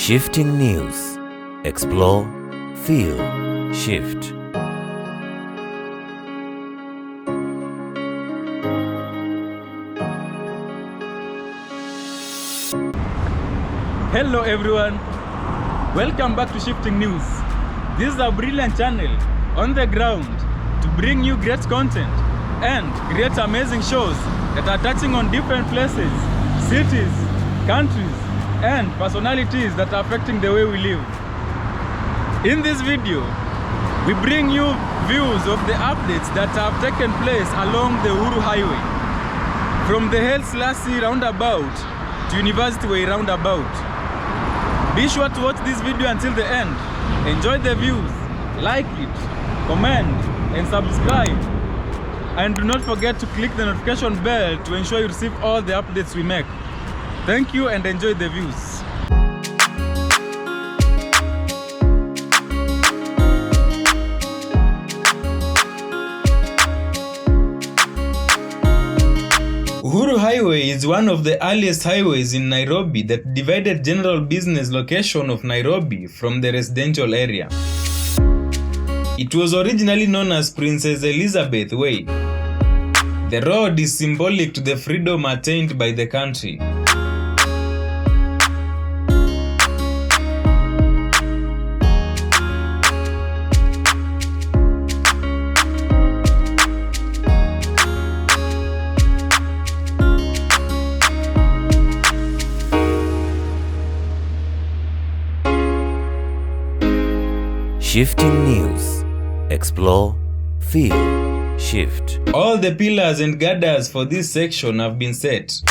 Shifting news. Explore, feel, shift. Hello everyone, welcome back to Shifting News. This is a brilliant channel on the ground to bring you great content and create amazing shows that are touching on different places, cities, countries, and personalities that are affecting the way we live. In this video, we bring you views of the updates that have taken place along the Uhuru Highway, from the Haile Selassie roundabout to University Way roundabout. Be sure to watch this video until the end. Enjoy the views, like it, comment, and subscribe. And do not forget to click the notification bell to ensure you receive all the updates we make. Thank you and enjoy the views. Uhuru Highway is one of the earliest highways in Nairobi that divided general business location of Nairobi from the residential area. It was originally known as Princess Elizabeth Way. The road is symbolic to the freedom attained by the country. Shifting news. Explore, feel, shift. All the pillars and girders for this section have been set.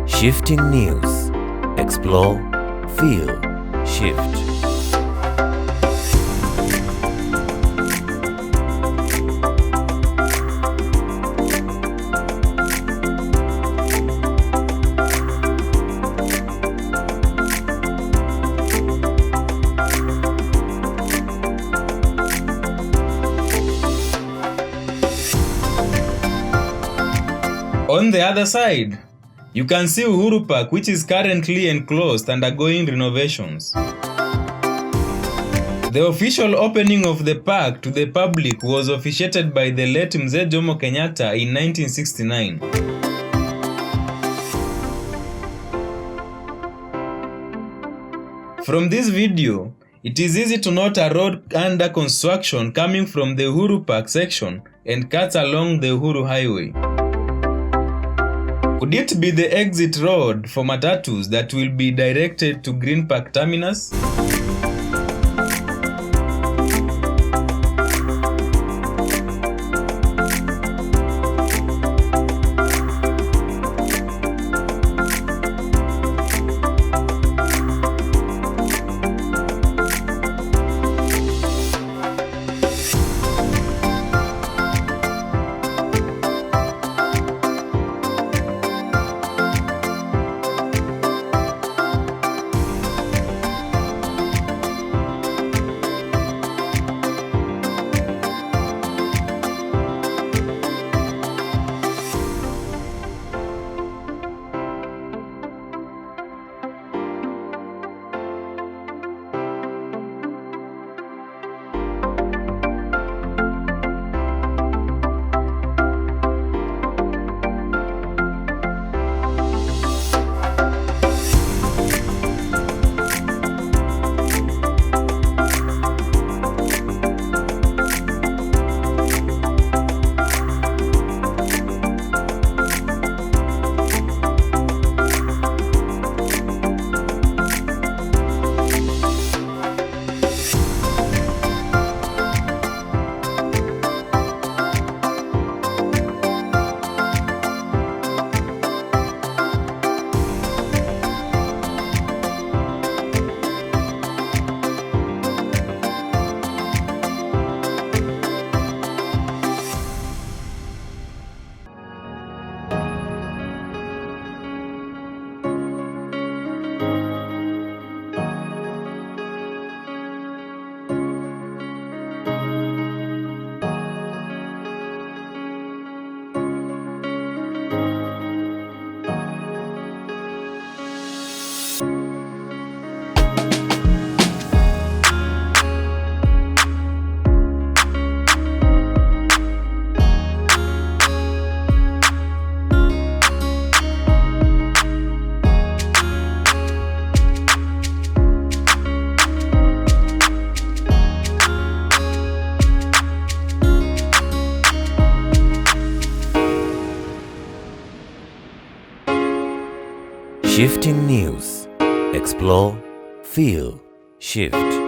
Shifting news. Explore, feel, shift. On the other side, you can see Uhuru Park, which is currently enclosed undergoing renovations. The official opening of the park to the public was officiated by the late Mzee Jomo Kenyatta in 1969. From this video, it is easy to note a road under construction coming from the Uhuru Park section and cuts along the Uhuru Highway. Could it be the exit road for matatus that will be directed to Green Park terminus? Shifting News. Explore, feel, shift.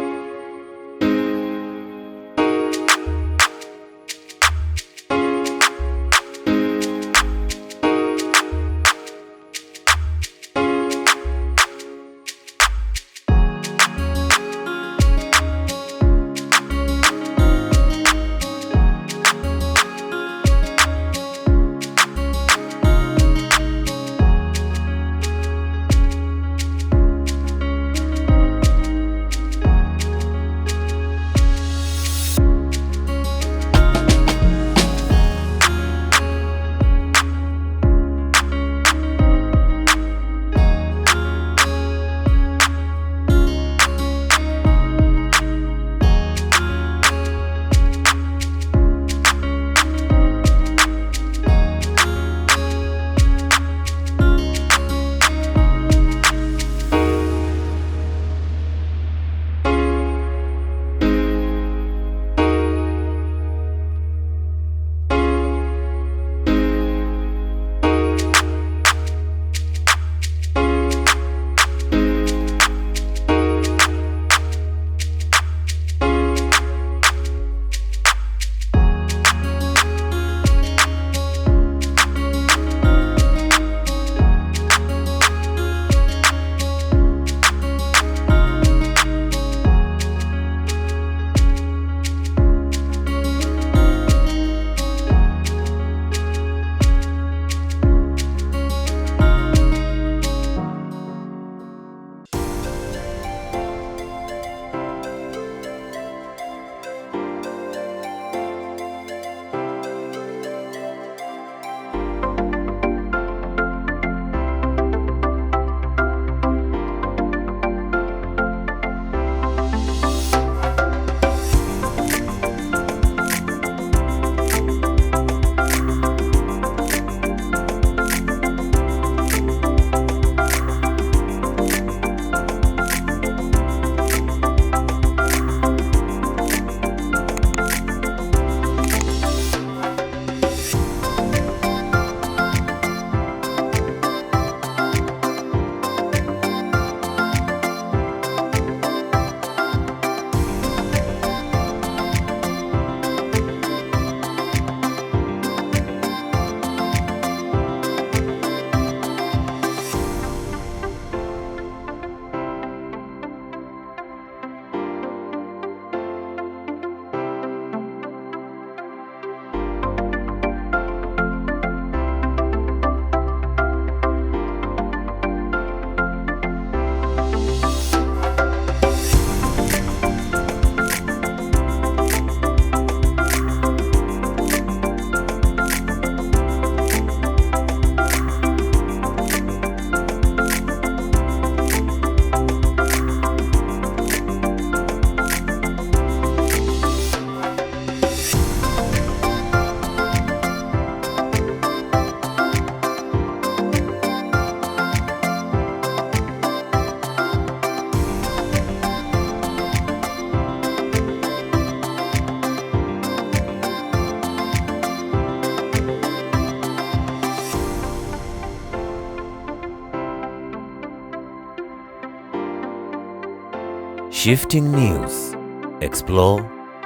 Shifting News. Explore,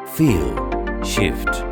feel, shift.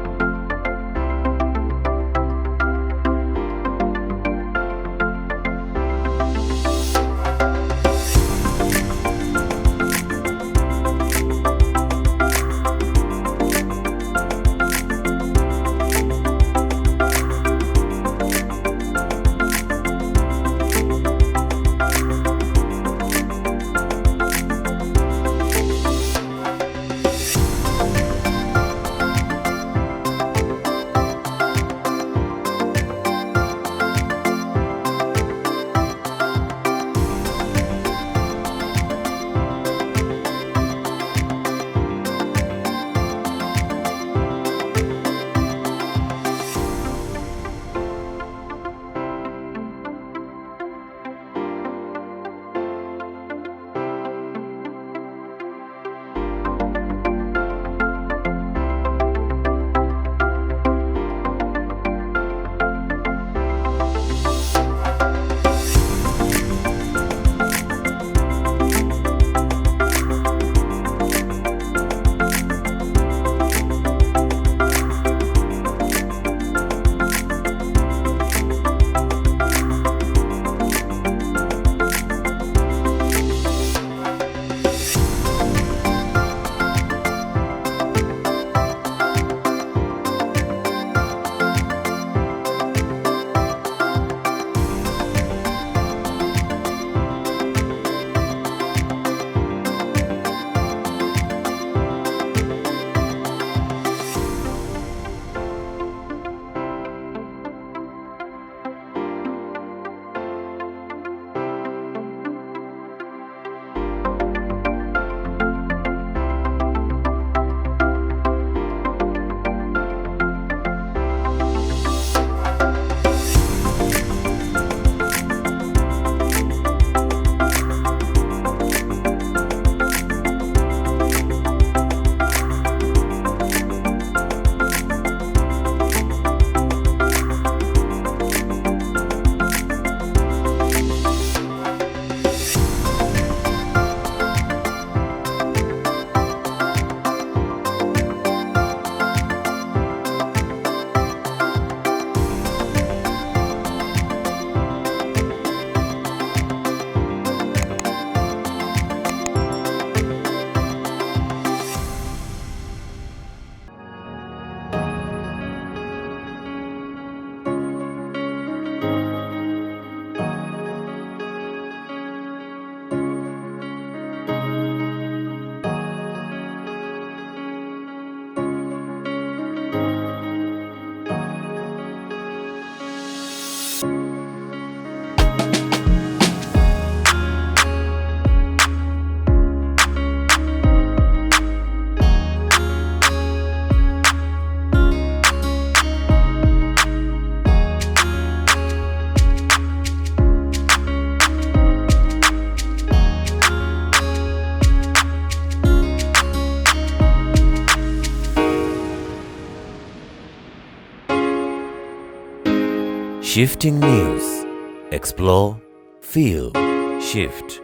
Shifting News. Explore, feel, shift.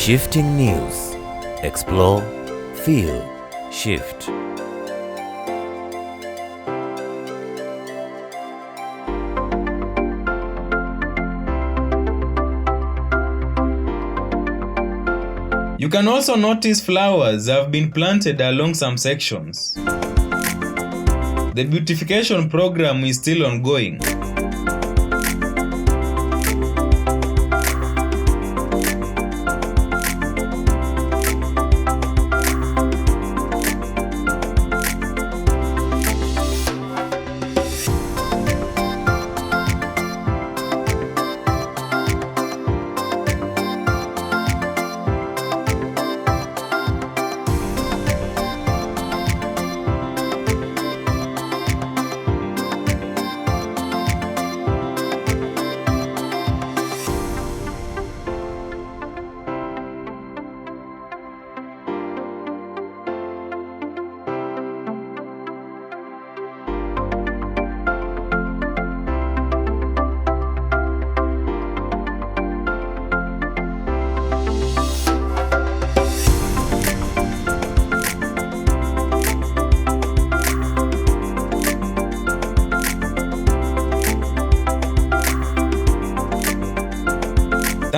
Shifting News. Explore, feel, shift. You can also notice flowers have been planted along some sections. The beautification program is still ongoing.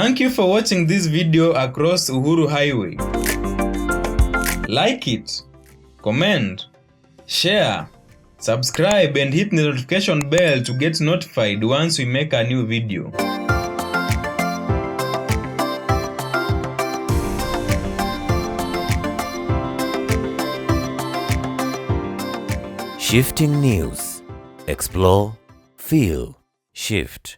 Thank you for watching this video across Uhuru Highway. Like it, comment, share, subscribe and hit the notification bell to get notified once we make a new video. Shifting News. Explore, feel, shift.